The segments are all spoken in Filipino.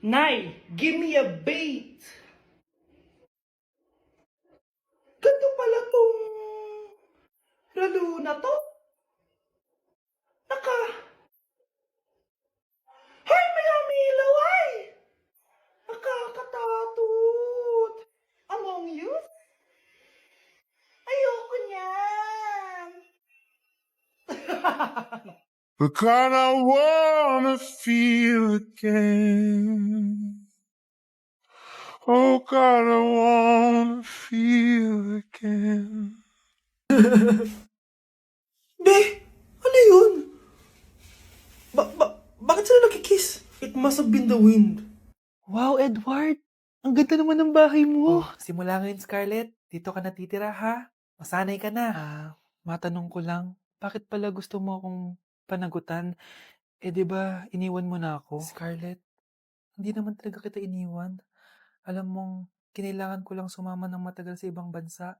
Nay, give me a bait. Ganito pala tong lalo na to. Hay, may hamilaw ay! Nakakatakot. Among you? Ayoko niyan. Because I wanna feel again. Oh God, I wanna feel again. Be, ano yun? Bakit sila nagkikiss? It must have been the wind. Wow, Edward! Ang ganda naman ng bahay mo. Simula ngayon, Scarlett. Dito ka natitira, ha? Masanay ka na. Matanong ko lang, bakit pala gusto mo akong panagutan? Di ba, iniwan mo na ako? Scarlett, hindi naman talaga kita iniwan. Alam mong, kinailangan ko lang sumama ng matagal sa ibang bansa.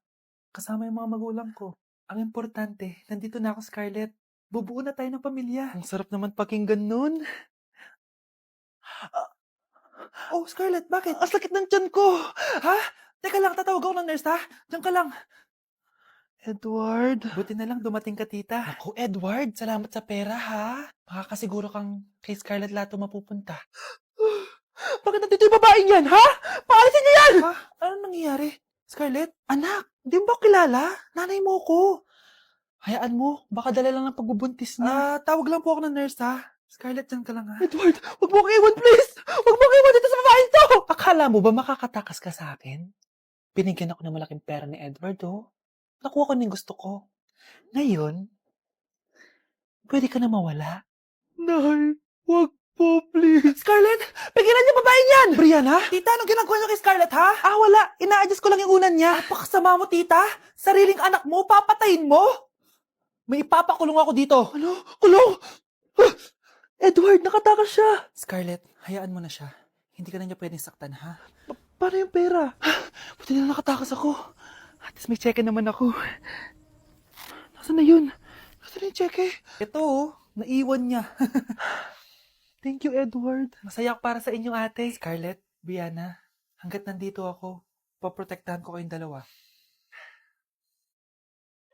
Kasama yung mga magulang ko. Ang importante, nandito na ako, Scarlett. Bubuo na tayo ng pamilya. Ang sarap naman pakinggan nun. Oh, Scarlett, bakit? Ang sakit ng tiyan ko! Ha? Teka lang, tatawag ako ng nurse, ha? Diyan ka lang. Edward? Buti na lang dumating ka, tita. Ako, Edward, salamat sa pera, ha? Makakasiguro kang kay Scarlett Lato mapupunta. Bakit nandito yung babaeng yan, ha? Paalisin niyo yan! Ha? Anong nangyayari? Scarlett? Anak, di mo ba kilala? Nanay mo ko. Hayaan mo, baka dala lang ng pagbubuntis niya. Tawag lang po ako ng nurse, ha? Scarlett, dyan ka lang, ha? Edward, wag mo akong iwan, please! Wag mo akong iwan dito sa babaeng to! Akala mo ba makakatakas ka sa akin? Binigyan ako ng malaking pera ni Edward, oh. Nakuha ko na yung gusto ko. Ngayon, pwede ka na mawala. Nay, wag po, please. Scarlett, pigilan niyo babae niyan! Brianna? Tita, anong ginagawa niyo kay Scarlett, ha? Wala. Ina-adjust ko lang yung unan niya. Napakasama mo, tita. Sariling anak mo, papatayin mo? May ipapakulong ako dito. Ano? Kulong? Edward, nakatakas siya. Scarlett, hayaan mo na siya. Hindi ka na niya pwedeng saktan, ha? Paano yung pera? Buti na nakatakas ako. At least may cheque naman ako. Nasaan na yun? Nasaan na yung cheque? Ito, naiwan niya. Thank you, Edward. Masaya ako para sa inyo, ate. Scarlett, Brianna, hanggat nandito ako, paprotektahan ko kayong dalawa.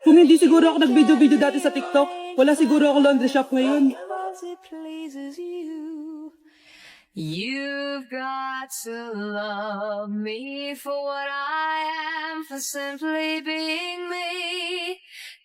Kung hindi siguro ako nag-video-video dati sa TikTok, wala siguro ako laundry shop ngayon. It pleases you. You've got to love me for what I am, for simply being me.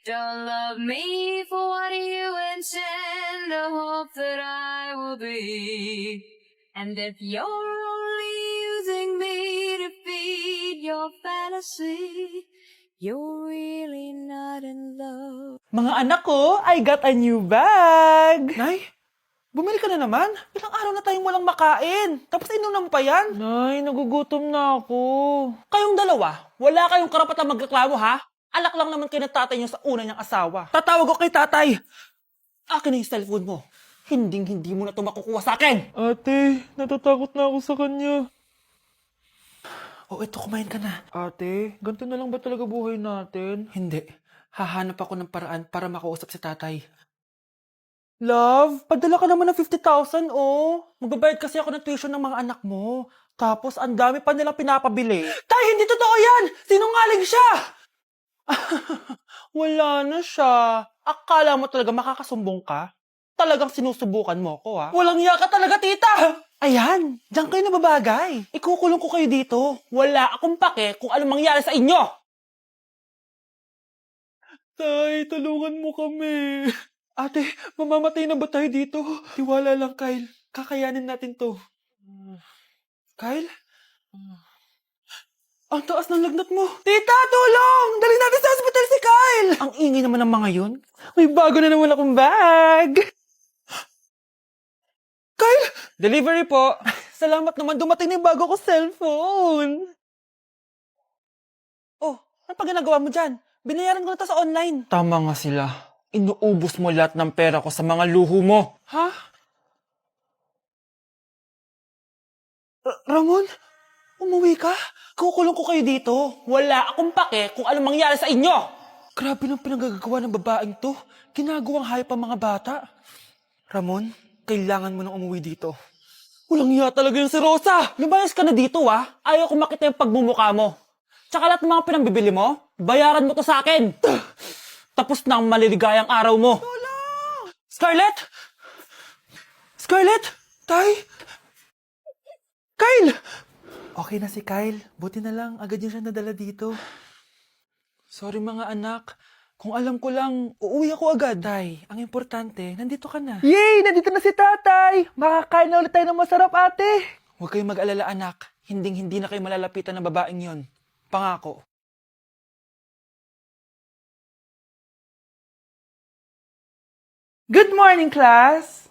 Don't love me for what you intend, or hope that I will be. And if you're only using me to feed your fantasy, you're really not in love. Mga anak ko, I got a new bag! Nay, bumili ka na naman? Ilang araw na tayong walang makain. Tapos inunan pa yan? Nay, nagugutom na ako. Kayong dalawa, wala kayong karapatang magreklamo, ha? Alak lang naman kayo ng tatay niyo sa una niyang asawa. Tatawag ko kay tatay. Akin na yung cellphone mo. Hindi mo na ito makukuha sa akin. Ate, natatakot na ako sa kanya. Ito, kumain ka na. Ate, ganito na lang ba talaga buhay natin? Hindi. Hahanap ako ng paraan para makausap si tatay. Love, padala ka naman ng 50,000, oh. Magbabayad kasi ako ng tuition ng mga anak mo. Tapos, ang dami pa nilang pinapabili. Tay, hindi totoo yan! Sinungaling siya! Wala na siya. Akala mo talaga makakasumbong ka? Talagang sinusubukan mo ko, ha? Walang iya ka talaga, tita! Ayan, diyan kayo nababagay. Ikukulong ko kayo dito. Wala akong pake kung anong mangyari sa inyo. Tay, tulungan mo kami. Ate, mamamatay na ba tayo dito? Tiwala lang, Kyle. Kakayanin natin to. Kyle? Ang taas ng lagnat mo. Tita, tulong! Dali natin sa hospital si Kyle! Ang ingay naman ng mga yun. May bago na naman akong bag. Kyle! Delivery po. Salamat naman, dumating na yung bago ko cellphone. Ano pa ginagawa mo dyan? Binayaran ko na to sa online. Tama nga sila. Inuubos mo lahat ng pera ko sa mga luho mo. Ha? Ramon? Umuwi ka? Kukulong ko kayo dito. Wala akong pake kung ano mangyari sa inyo. Grabe ng pinagagawa ng babaeng to. Ginagawang hayop ang mga bata. Ramon, kailangan mo nang umuwi dito. Walang iya talaga yung si Rosa. Lumayas ka na dito, Ayaw ko makita yung pagmumukha mo. Tsaka lahat ng mga pinambibili mo, bayaran mo to sa akin. Tapos na ang maliligayang araw mo. Scarlett! Scarlett! Tay! Kyle! Okay na si Kyle. Buti na lang, agad niya siya nadala dito. Sorry mga anak. Kung alam ko lang, uuwi ako agad. Tay, ang importante, nandito ka na. Yay! Nandito na si tatay! Makakain na ulit tayo ng masarap, ate! Huwag kayong mag-alala, anak. Hinding-hindi na kayo malalapitan ng babaeng yon. Pangako. Good morning, class!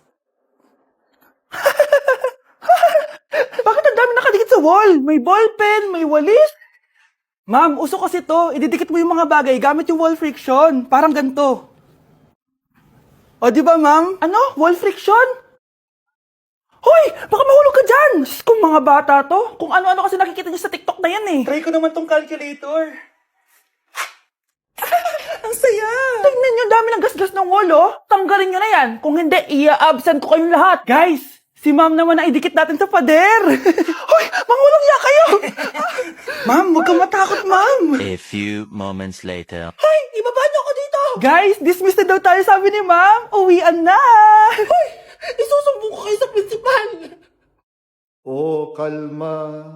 Bakit ang dami nakadikit sa wall? May ballpen, may walis. Ma'am, uso kasi to. Ididikit mo yung mga bagay gamit yung wall friction. Parang ganito. O, di ba, ma'am? Ano? Wall friction? Hoy! Baka mahulog ka dyan! Diyos kong mga bata to. Kung ano-ano kasi nakikita niyo sa TikTok na yan eh. Try ko naman tong calculator. Ang saya! Tingnan niyo, dami ng gasgas ng wall, oh. Tanggalin niyo na yan. Kung hindi, i-absent ko kayong lahat. Guys, si ma'am naman na idikit natin sa pader. Hoy! Mangulong niya kayo! Ma'am, huwag kang matakot, ma'am. A few moments later. Hoy! Ibaba niyo ako dito! Guys, dismiss na daw tayo, sabi ni ma'am. Uwian na! Hoy! Isusumbong ko kayo sa principal! O kalma,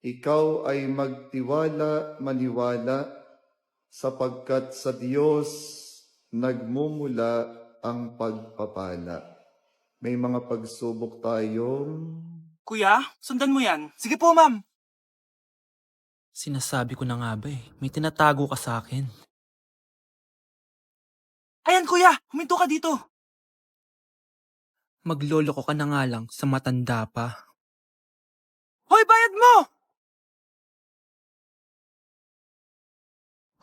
ikaw ay magtiwala, maniwala, sapagkat sa Diyos nagmumula ang pagpapala. May mga pagsubok tayong... Kuya, sundan mo yan. Sige po, ma'am. Sinasabi ko na nga ba may tinatago ka sa akin. Ayan, kuya, huminto ka dito. Maglolo ko ka na nga lang sa matanda pa. Hoy, bayad mo!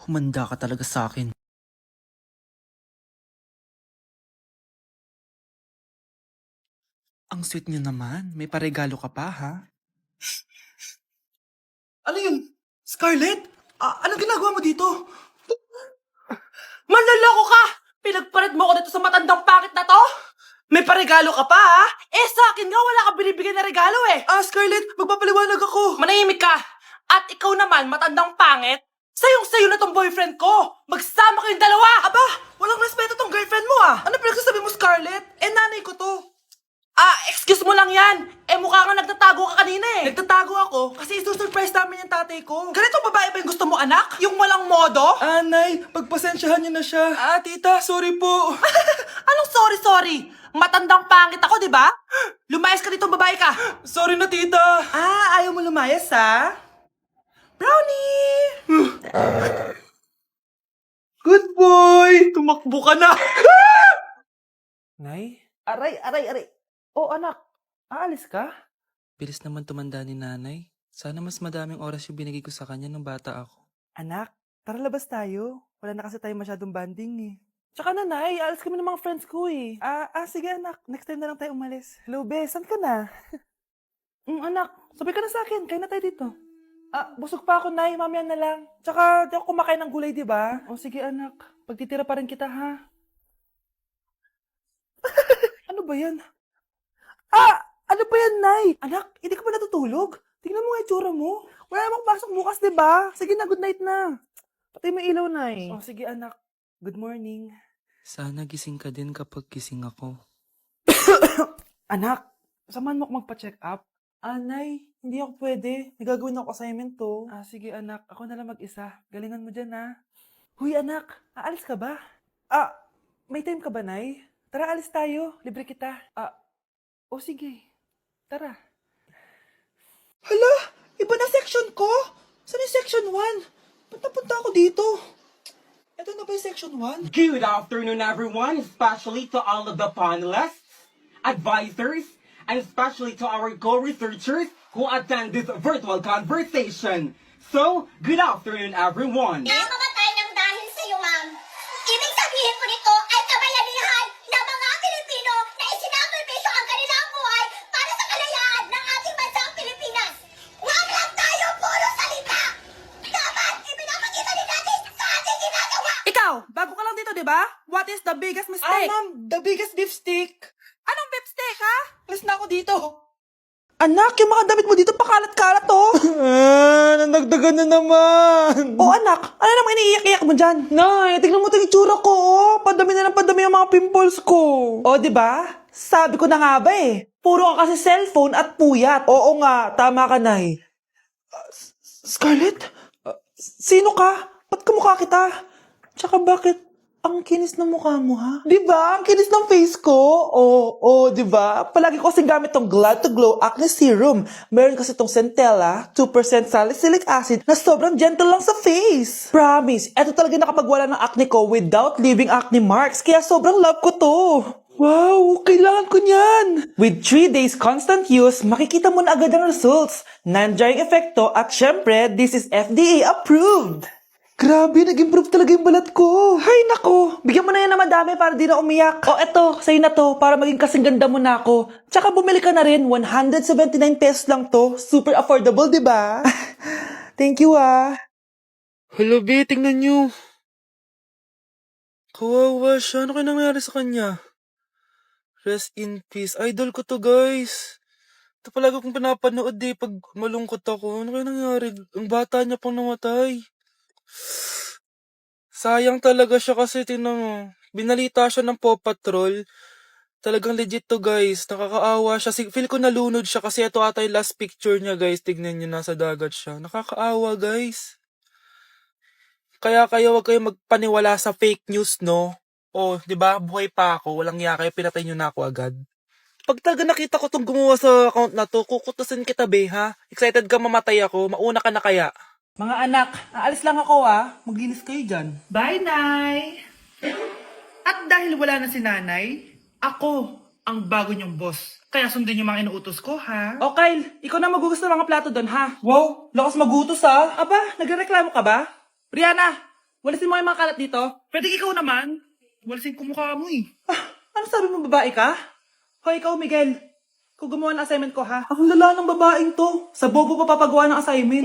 Humanda ka talaga sa akin. Ang sweet niyo naman. May paregalo ka pa, ha? Ano yun? Scarlett? Anong ginagawa mo dito? Manloloko ka! Pinagpalit mo ko dito sa matandang pangit na to? May paregalo ka pa, ha? Sa akin nga wala ka binibigyan na regalo, Scarlett, magpapaliwanag ako. Manahimik ka! At ikaw naman, matandang pangit, sayong-sayo na tong boyfriend ko! Magsama kayong dalawa! Aba, walang respeto tong girlfriend mo, Ano pinagsasabi mo, Scarlett? Nanay ko to. Excuse mo lang yan! Mukha nga nagtatago ka kanina Nagtatago ako kasi isusurprise namin yung tatay ko. Ganitong babae ba yung gusto mo, anak? Yung walang modo? Nay, pagpasensyahan niyo na siya. Tita, sorry po. Anong sorry? Matandang pangit ako, di ba? Lumayas ka dito, babae ka! Sorry na, tita. Ayaw mo lumayas, ha? Brownie! Good boy! Tumakbo ka na! Nay? Aray. Oh, anak. Aalis ka? Bilis naman tumanda ni nanay. Sana mas madaming oras yung binigay ko sa kanya nung bata ako. Anak, tara labas tayo. Wala na kasi tayo masyadong banding Tsaka nanay, aalis kami ng mga friends ko sige anak, next time na lang tayo umalis. Hello, be, saan ka na? Anak, sabi ka na sa akin, kain na tayo dito. Busog pa ako, nay, mamaya na lang. Tsaka, di ako kumakain ng gulay, di ba? O sige anak, pagtitira pa rin kita, ha? Ano ba yan? Ano ba yan, nay? Anak, hindi ka ba natutulog? Tingnan mo nga itsura mo. Wala namang pasok bukas, di ba? Sige na, good night na. Patay mo ilaw, nay. O sige anak, good morning. Sana gising ka din kapag gising ako. Anak, samahan mo ako magpa-check up. Nay, hindi ako pwede. May gagawin ako assignment to. Sige anak, ako na lang mag-isa. Galingan mo dyan, ha? Huy anak, aalis ka ba? May time ka ba, nay? Tara, alis tayo. Libre kita. O sige. Tara. Hala, iba na section ko. Saan yung section 1? Ba't napunta ako dito? Ito na ba yung section 1? Good afternoon, everyone, especially to all of the panelists, advisors, and especially to our co-researchers who attend this virtual conversation. So, good afternoon, everyone. Namamatay ng dahil sa iyo, ma'am. Ibig sabihin ko nito ay kabayanihan ng mga Pilipino na isinakripisyo ang kanilang buhay para sa kalayaan ng ating bansang Pilipinas. Huwag lang di ba? What is the biggest mistake? Ma'am, the biggest beef stick. Anong beef steak, ha? Alis na ako dito. Anak, yung mga damit mo dito pakalat-kalat, oh. Nandagdagan na naman. Oh, anak, ano naman iniiyak-iyak mo dyan? Nay, tignan mo itong itsura ko, oh. Padami na ng padami yung mga pimples ko. Oh, di ba? Sabi ko na nga ba eh. Puro ka kasi cellphone at puyat. Oo nga, tama ka, Nay. Scarlett? Sino ka? Ba't kamukha kita? Tsaka bakit ang kinis ng mukha mo, ha? Di ba? Ang kinis ng face ko. Oo, di ba? Palagi ko kasing gamit tong Glad to Glow Acne Serum. Meron kasi tong Centella, 2% salicylic acid na sobrang gentle lang sa face. Promise, eto talaga nakapagwala ng acne ko without leaving acne marks. Kaya sobrang love ko to. Wow, kailangan ko niyan! With 3 days constant use, makikita mo na agad ang results. Non-drying epekto at syempre, this is FDA approved. Grabe, nag-improve talaga yung balat ko. Hay nako, bigyan mo na yan na madami para di na umiyak. O eto, sa'yo na to, para maging kasing ganda mo na ako. Tsaka bumili ka na rin, 179 pesos lang to. Super affordable, di ba? Thank you, ah. Hello, B, tingnan nyo. Kawawa siya. Ano kaya nangyari sa kanya? Rest in peace. Idol ko to, guys. Ito palagi kong pinapanood eh pag malungkot ako. Ano kaya nangyari? Ang bata niya pang namatay. Sayang talaga siya kasi tingnan mo. Binalita siya ng Paw Patrol. Talagang legit to, guys. Nakakaawa siya. Feel ko nalunod siya kasi ito ata yung last picture niya, guys. Tignan niyo, nasa dagat siya. Nakakaawa, guys. Kaya kayo, wag kayo magpaniwala sa fake news, no? Oh, di ba? Buhay pa ako. Walang iya kayo. Pinatay niyo na ako agad. Pag talaga nakita ko tong gumawa sa account na to, kukutusin kita, be, ha? Excited ka mamatay ako. Mauna ka na kaya. Mga anak, aalis lang ako, ah. Maglinis kayo dyan. Bye, Nay! At dahil wala na si Nanay, ako ang bago niyong boss. Kaya sundin yung mga inuutos ko, ha? O, Kyle, ikaw na magugas ng mga plato doon, ha? Wow, lakas magutos, ha? Aba, nagreklamo ka ba? Brianna, walisin mo yung mga kalat dito. Pwede ikaw naman. Walasin ko mukha mo, eh. Ano sabi mo, babae ka? Hoy, ikaw, Miguel. Ikaw gumawa ng assignment ko, ha? Ang lala ng babaeng to. Sa bobo pa papagawa ng assignment.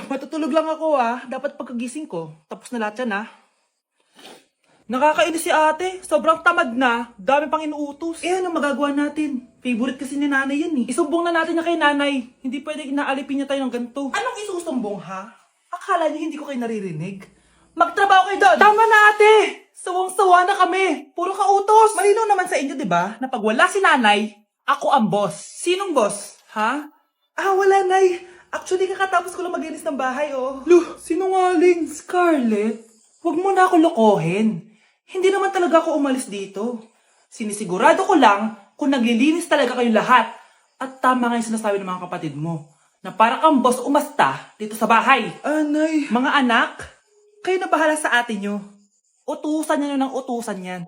Matutulog lang ako, ah. Dapat pagkagising ko. Tapos na lahat yan, ah. Nakakainis si ate. Sobrang tamad na. Dami pang inuutos. Eh, ano magagawa natin? Favorite kasi ni nanay yan, eh. Isumbong na natin niya kay nanay. Hindi pwede inaalipin niya tayo ng ganito. Anong isusumbong, ha? Akala niyo hindi ko kayo naririnig? Magtrabaho kayo doon! Tama na, ate! Sawang-sawa na kami. Puro ka utos. Malinaw naman sa inyo, di ba? Na pag wala si nanay, ako ang boss. Sinong boss? Ha? Ah, wala, Nay. Actually, kakatapos ko lang maglinis ng bahay, oh. Luh, sinungaling. Scarlett, wag mo na ako lokohin. Hindi naman talaga ako umalis dito. Sinisigurado ko lang kung naglilinis talaga kayong lahat. At tama nga yung sinasabi ng mga kapatid mo. Na para kang boss umasta dito sa bahay. Nay. Mga anak, kayo na bahala sa ate nyo. Utusan nyo ng utusan yan.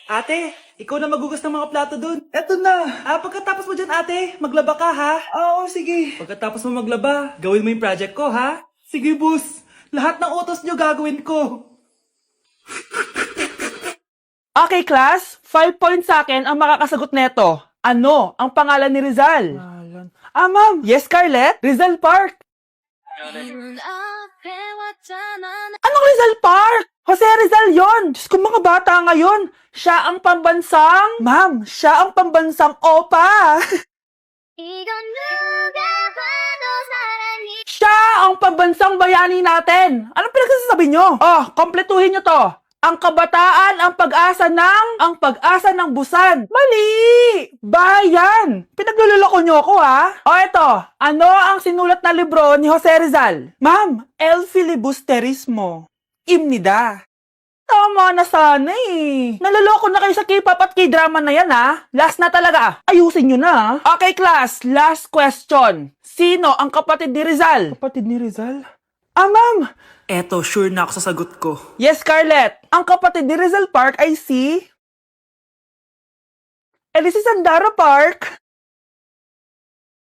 Ate, ikaw na magugas ng mga plato dun. Eto na. Pagkatapos mo dyan, ate, maglaba ka, ha? Oo, sige. Pagkatapos mo maglaba, gawin mo yung project ko, ha? Sige, boss. Lahat ng utos nyo gagawin ko. Okay, class. 5 points sa akin ang makakasagot neto. Ano ang pangalan ni Rizal? Ma'am. Yes, Scarlett? Rizal Park. Anong Rizal Park? Jose Rizal yon. Diyos ko, mga bata ngayon. Siya ang pambansang... Ma'am, siya ang pambansang opa. Siya ang pambansang bayani natin. Anong pinagsasabi nyo? Oh, kompletuhin nyo to. Ang kabataan, ang pag-asa ng busan. Mali! Bayan! Pinagluloko nyo ako, ha? O eto, ano ang sinulat na libro ni Jose Rizal? Ma'am, El Filibusterismo. Imnida. Tama na sana eh. Naloloko na kayo sa K-pop at K-drama na yan, ha? Last na talaga. Ayusin nyo na. Okay, class. Last question. Sino ang kapatid ni Rizal? Kapatid ni Rizal? Ma'am. Eto, sure na ako sa sagot ko. Yes, Scarlett. Ang kapatid ni Rizal Park ay si... Elise Sandara Park.